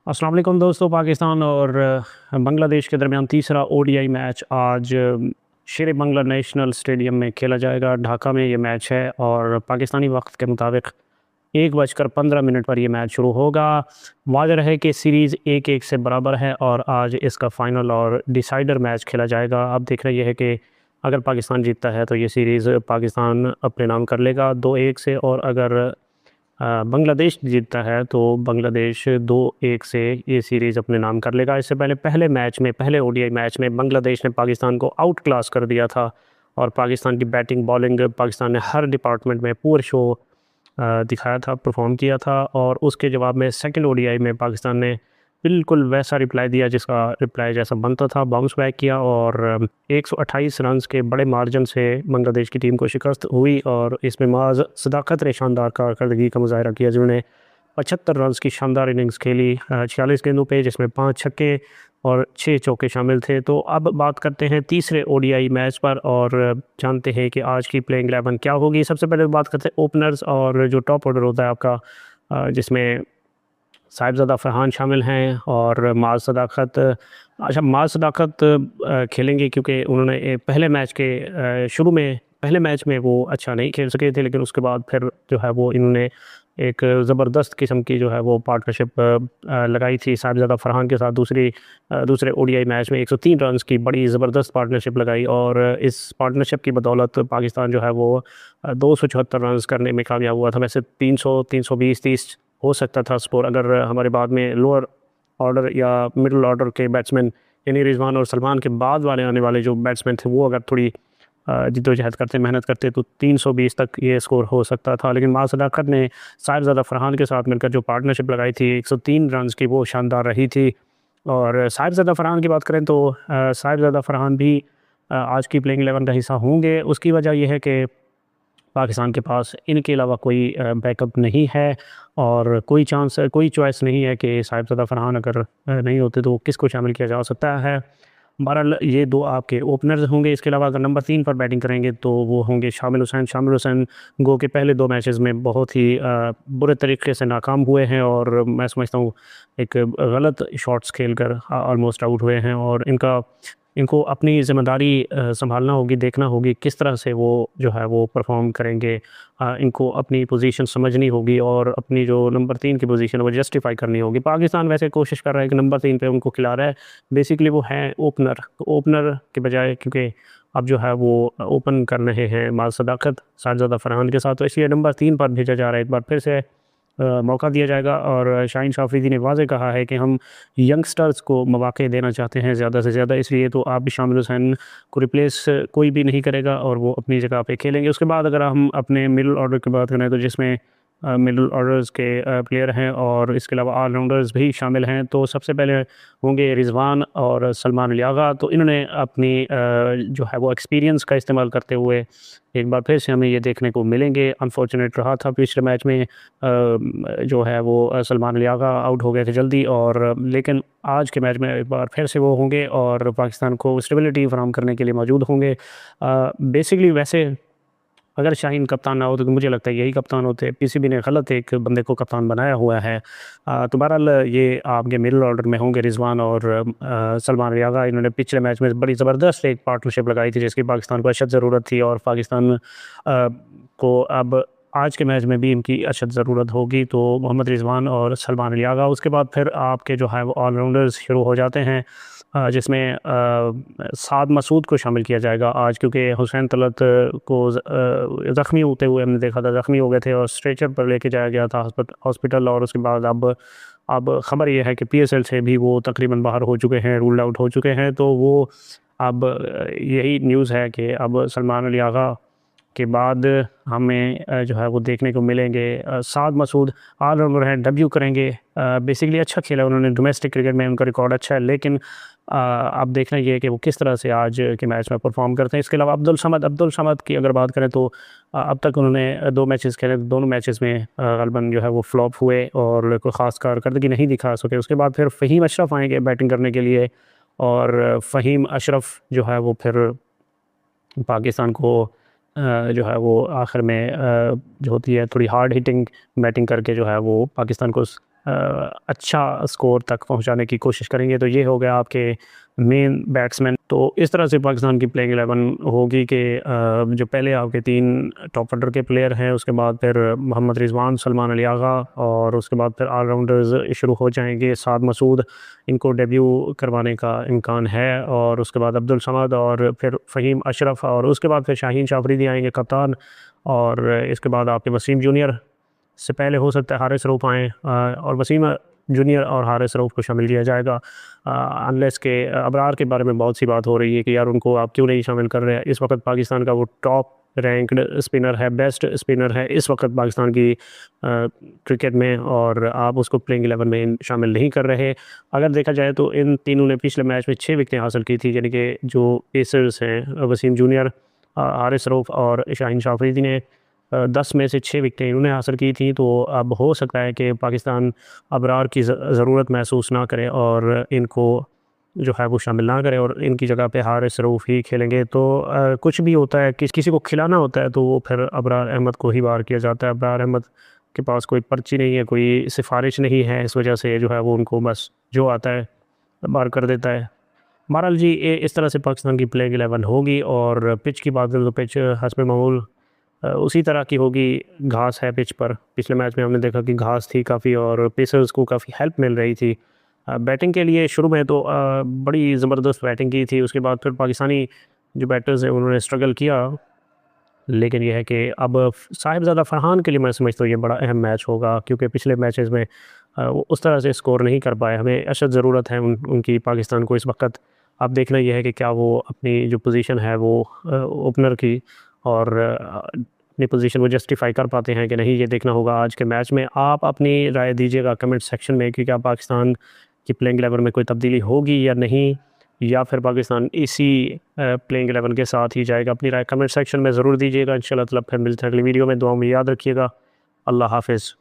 अस्सलाम वालेकुम दोस्तों। पाकिस्तान और बांग्लादेश के दरमियान तीसरा ओडीआई मैच आज शेर बंगला नेशनल स्टेडियम में खेला जाएगा। ढाका में ये मैच है और पाकिस्तानी वक्त के मुताबिक 1:15 पर ये मैच शुरू होगा। वाज़ेह है कि सीरीज़ 1-1 से बराबर है और आज इसका फ़ाइनल और डिसाइडर मैच खेला जाएगा। अब देख रहे ये है कि अगर पाकिस्तान जीतता है तो ये सीरीज़ पाकिस्तान अपने नाम कर लेगा 2-1 से, और अगर बांग्लादेश जीतता है तो बांग्लादेश 2-1 से ये सीरीज़ अपने नाम कर लेगा। इससे पहले पहले ओडीआई मैच में बांग्लादेश ने पाकिस्तान को आउट क्लास कर दिया था और पाकिस्तान की बैटिंग बॉलिंग पाकिस्तान ने हर डिपार्टमेंट में पुअर शो दिखाया था, परफॉर्म किया था। और उसके जवाब में सेकंड ओडीआई में पाकिस्तान ने बिल्कुल वैसा रिप्लाई दिया जिसका रिप्लाई जैसा बनता था, बाउंस बैक किया और 128 रन्स के बड़े मार्जिन से बांग्लादेश की टीम को शिकस्त हुई। और इसमें माज सदाकत ने शानदार कारकर्दगी का मुजाहरा किया, जिन्होंने 75 रन्स की शानदार इनिंग्स खेली 46 गेंदों पे, जिसमें 5 छक्के और 6 चौके शामिल थे। तो अब बात करते हैं तीसरे ओडीआई मैच पर और जानते हैं कि आज की प्लेइंग 11 क्या होगी। सबसे पहले बात करते हैं ओपनर्स और जो टॉप ऑर्डर होता है आपका, जिसमें साहिबज़ादा फ़रहान शामिल हैं और माज़ सदाकत। अच्छा, माज़ सदाकत खेलेंगे क्योंकि उन्होंने पहले मैच के शुरू में पहले मैच में वो अच्छा नहीं खेल सके थे, लेकिन उसके बाद फिर जो है वो इन्होंने एक ज़बरदस्त किस्म की जो है वो पार्टनरशिप लगाई थी साहिबज़ादा फ़रहान के साथ। दूसरे ओडीआई मैच में 103 रन्स की बड़ी ज़बरदस्त पार्टनरशिप लगाई और इस पार्टनरशिप की बदौलत पाकिस्तान जो है वो 274 रन्स करने में कामयाब हुआ था। वैसे 300, 320, 30 हो सकता था स्कोर, अगर हमारे बाद में लोअर ऑर्डर या मिडल ऑर्डर के बैट्समैन यानी रिजवान और सलमान के बाद वाले आने वाले जो बैट्समैन थे वो अगर थोड़ी जिद्दोजहद करते, मेहनत करते, तो 320 तक ये स्कोर हो सकता था। लेकिन माज़ सदाकत ने साहिबज़ादा फ़रहान के साथ मिलकर जो पार्टनरशिप लगाई थी 103 रन्स की, वो शानदार रही थी। और साहिबज़ादा फ़रहान की बात करें तो साहिबज़ादा फ़रहान भी आज की प्लेइंग 11 का हिस्सा होंगे। उसकी वजह यह है कि पाकिस्तान के पास इनके अलावा कोई बैकअप नहीं है और कोई चॉइस नहीं है कि साहिबज़ादा फ़रहान अगर नहीं होते तो किसको शामिल किया जा सकता है। बहरहाल ये दो आपके ओपनर्स होंगे। इसके अलावा अगर नंबर 3 पर बैटिंग करेंगे तो वो होंगे शामिल हुसैन। शामिल हुसैन गो के पहले 2 मैचेस में बहुत ही बुरे तरीके से नाकाम हुए हैं और मैं समझता हूँ एक गलत शॉट्स खेलकर ऑलमोस्ट आउट हुए हैं। और इनको अपनी ज़िम्मेदारी सँभालना होगी, देखना होगी किस तरह से वो जो है वो परफ़ॉर्म करेंगे। इनको अपनी पोजीशन समझनी होगी और अपनी जो नंबर 3 की पोजीशन है वो जस्टिफ़ाई करनी होगी। पाकिस्तान वैसे कोशिश कर रहा है कि नंबर 3 पे उनको खिला रहा है। बेसिकली वो हैं ओपनर, तो ओपनर के बजाय क्योंकि अब जो है वो ओपन कर रहे हैं माज़ सदाकत साहिबज़ादा फ़रहान के साथ, तो इसलिए नंबर 3 पर भेजा जा रहा है। एक बार फिर से मौका दिया जाएगा और शाहीन शाफिदी ने वाज़ेह कहा है कि हम यंगस्टर्स को मौक़े देना चाहते हैं ज़्यादा से ज़्यादा, इसलिए तो आप भी शामिल हुसैन को रिप्लेस कोई भी नहीं करेगा और वो अपनी जगह पे खेलेंगे। उसके बाद अगर हम अपने मिडल ऑर्डर की बात करें तो जिसमें मिडल ऑर्डर्स के प्लेयर हैं और इसके अलावा ऑलराउंडर्स भी शामिल हैं, तो सबसे पहले होंगे रिजवान और सलमान अली आगा। तो इन्होंने अपनी जो है वो एक्सपीरियंस का इस्तेमाल करते हुए एक बार फिर से हमें ये देखने को मिलेंगे। अनफॉर्चुनेट रहा था पिछले मैच में जो है वो सलमान अली आगा आउट हो गए थे जल्दी, और लेकिन आज के मैच में एक बार फिर से वो होंगे और पाकिस्तान को स्टेबिलिटी फराहम करने के लिए मौजूद होंगे। बेसिकली वैसे अगर शाहीन कप्तान ना हो तो मुझे लगता है यही कप्तान होते। पीसीबी ने गलत एक बंदे को कप्तान बनाया हुआ है। तो बहरहाल ये आपके मिडल ऑर्डर में होंगे रिजवान और सलमान अली आगा। इन्होंने पिछले मैच में बड़ी ज़बरदस्त एक पार्टनरशिप लगाई थी जिसकी पाकिस्तान को अशद ज़रूरत थी और पाकिस्तान को अब आज के मैच में भी इनकी अशद ज़रूरत होगी। तो मोहम्मद रिजवान और सलमान अली आगा, उसके बाद फिर आपके जो है वो ऑलराउंडर्स शुरू हो जाते हैं, जिसमें साद मसूद को शामिल किया जाएगा आज, क्योंकि हुसैन तलत को ज़ख्मी होते हुए हमने देखा था, ज़ख्मी हो गए थे और स्ट्रेचर पर लेके जाया गया था हॉस्पिटल। और उसके बाद अब ख़बर यह है कि पीएसएल से भी वो तकरीबन बाहर हो चुके हैं, रूल्ड आउट हो चुके हैं। तो वो अब यही न्यूज़ है कि अब सलमान अली आगा के बाद हमें जो है वो देखने को मिलेंगे साद मसूद। ऑलराउंडर हैं, डेब्यू करेंगे। बेसिकली अच्छा खेला उन्होंने, डोमेस्टिक क्रिकेट में उनका रिकॉर्ड अच्छा है, लेकिन अब देखना ये है कि वो किस तरह से आज के मैच में परफॉर्म करते हैं। इसके अलावा अब्दुल समद की अगर बात करें तो अब तक उन्होंने 2 मैचेस खेले, दोनों मैचेस में ग़ालिबन जो है वो फ्लॉप हुए और कोई ख़ास कारकर्दगी नहीं दिखा सके। उसके बाद फिर फ़हीम अशरफ आएँगे बैटिंग करने के लिए और फ़हीम अशरफ जो है वो फिर पाकिस्तान को जो है वो आखिर में जो होती है थोड़ी हार्ड हिटिंग बैटिंग करके जो है वो पाकिस्तान को अच्छा स्कोर तक पहुंचाने की कोशिश करेंगे। तो ये हो गया आपके मेन बैट्समैन। तो इस तरह से पाकिस्तान की प्लेइंग 11 होगी कि जो पहले आपके 3 टॉप ऑर्डर के प्लेयर हैं, उसके बाद फिर मोहम्मद रिजवान, सलमान अली आगा, और उसके बाद फिर ऑलराउंडर्स शुरू हो जाएंगे। साद मसूद, इनको डेब्यू करवाने का इम्कान है, और उसके बाद अब्दुल समद, और फिर फ़हीम अशरफ, और उसके बाद फिर शाहीन शाफरीदी आएंगे कप्तान, और इसके बाद आपके वसीम जूनियर से पहले हो सकता है हारिस रऊफ़ आएँ, और वसीम जूनियर और हारिस रऊफ़ को शामिल किया जाएगा। अनलेस के अबरार के बारे में बहुत सी बात हो रही है कि यार उनको आप क्यों नहीं शामिल कर रहे हैं। इस वक्त पाकिस्तान का वो टॉप रैंक्ड स्पिनर है, बेस्ट स्पिनर है इस वक्त पाकिस्तान की क्रिकेट में, और आप उसको प्लेइंग 11 में शामिल नहीं कर रहे। अगर देखा जाए तो इन तीनों ने पिछले मैच में 6 विकेटें हासिल की थी, यानी कि जो पेसर्स हैं वसीम जूनियर, हारिस रऊफ़ और शाहीन शाह अफरीदी ने 10 में से 6 विकेटें इन्होंने हासिल की थी। तो अब हो सकता है कि पाकिस्तान अबरार की ज़रूरत महसूस ना करे और इनको जो है वो शामिल ना करे, और इनकी जगह पे हारिस रऊफ़ ही खेलेंगे। तो कुछ भी होता है, किसी को खिलाना होता है तो वो फिर अबरार अहमद को ही बाहर किया जाता है। अबरार अहमद के पास कोई पर्ची नहीं है, कोई सिफारिश नहीं है, इस वजह से जो है वो उनको बस जो आता है बाहर कर देता है। बहरहाल जी, इस तरह से पाकिस्तान की प्लेइंग 11 होगी। और पिच की बात करें तो पिच हस्ब मामूल उसी तरह की होगी। घास है पिच पर, पिछले मैच में हमने देखा कि घास थी काफ़ी, और पेसर्स को काफ़ी हेल्प मिल रही थी। बैटिंग के लिए शुरू में तो बड़ी ज़बरदस्त बैटिंग की थी, उसके बाद फिर पाकिस्तानी जो बैटर्स हैं उन्होंने स्ट्रगल किया। लेकिन यह है कि अब साहिबज़ादा फ़रहान के लिए मैं समझता हूँ ये बड़ा अहम मैच होगा, क्योंकि पिछले मैचेस में वो उस तरह से स्कोर नहीं कर पाए। हमें अशद ज़रूरत है उनकी पाकिस्तान को इस वक्त। अब देखना यह है कि क्या वो अपनी जो पोजीशन है वो ओपनर की, और अपनी पोजीशन वो जस्टिफाई कर पाते हैं कि नहीं, ये देखना होगा आज के मैच में। आप अपनी राय दीजिएगा कमेंट सेक्शन में कि क्या पाकिस्तान की प्लेइंग 11 में कोई तब्दीली होगी या नहीं, या फिर पाकिस्तान इसी प्लेइंग 11 के साथ ही जाएगा। अपनी राय कमेंट सेक्शन में ज़रूर दीजिएगा। इंशाल्लाह ताला फिर मिलते हैं अगली वीडियो में। दुआ में याद रखिएगा। अल्लाह हाफ़िज़।